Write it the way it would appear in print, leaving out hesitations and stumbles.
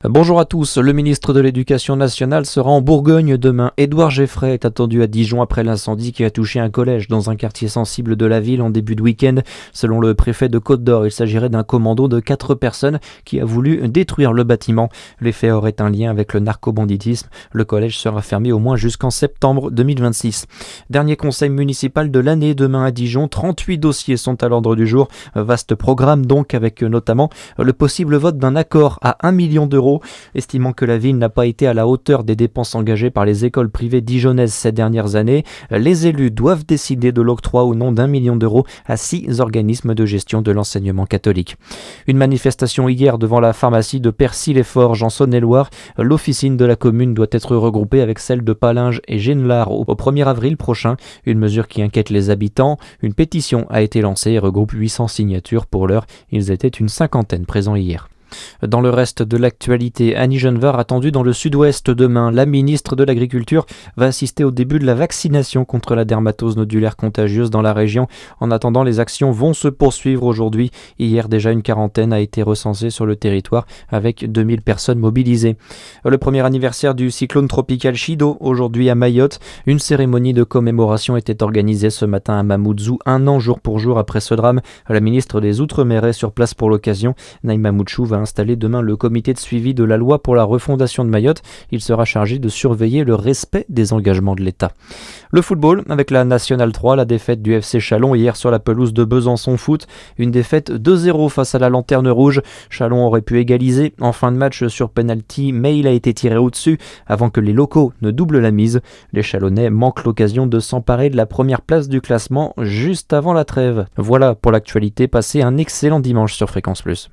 Bonjour à tous, le ministre de l'Éducation nationale sera en Bourgogne demain. Édouard Geffray est attendu à Dijon après l'incendie qui a touché un collège dans un quartier sensible de la ville en début de week-end. Selon le préfet de Côte-d'Or, il s'agirait d'un commando de 4 personnes qui a voulu détruire le bâtiment. Les faits auraient un lien avec le narcobanditisme. Le collège sera fermé au moins jusqu'en septembre 2026. Dernier conseil municipal de l'année demain à Dijon, 38 dossiers sont à l'ordre du jour. Vaste programme donc avec notamment le possible vote d'un accord à 1 million d'euros. Estimant que la ville n'a pas été à la hauteur des dépenses engagées par les écoles privées dijonnaises ces dernières années, les élus doivent décider de l'octroi ou non d'1 million d'euros à 6 organismes de gestion de l'enseignement catholique. Une manifestation hier devant la pharmacie de Percy-les-Forges en Saône-et-Loire. L'officine de la commune doit être regroupée avec celle de Palinges et Génelard au 1er avril prochain, une mesure qui inquiète les habitants. Une pétition a été lancée et regroupe 800 signatures pour l'heure. Ils étaient une cinquantaine présents hier. Dans le reste de l'actualité, Annie Genevard attendue dans le sud-ouest demain. La ministre de l'Agriculture va assister au début de la vaccination contre la dermatose nodulaire contagieuse dans la région. En attendant, les actions vont se poursuivre aujourd'hui. Hier, déjà une quarantaine a été recensée sur le territoire avec 2000 personnes mobilisées. Le premier anniversaire du cyclone tropical Chido, aujourd'hui à Mayotte. Une cérémonie de commémoration était organisée ce matin à Mamoudzou, 1 an jour pour jour après ce drame. La ministre des Outre-mer est sur place pour l'occasion. Naïma Mouchou va installer demain le comité de suivi de la loi pour la refondation de Mayotte. Il sera chargé de surveiller le respect des engagements de l'État. Le football, avec la Nationale 3, la défaite du FC Châlons hier sur la pelouse de Besançon Foot. Une défaite 2-0 face à la Lanterne Rouge. Châlons aurait pu égaliser en fin de match sur penalty, mais il a été tiré au-dessus avant que les locaux ne doublent la mise. Les Châlonnais manquent l'occasion de s'emparer de la première place du classement juste avant la trêve. Voilà pour l'actualité, passez un excellent dimanche sur Fréquence Plus.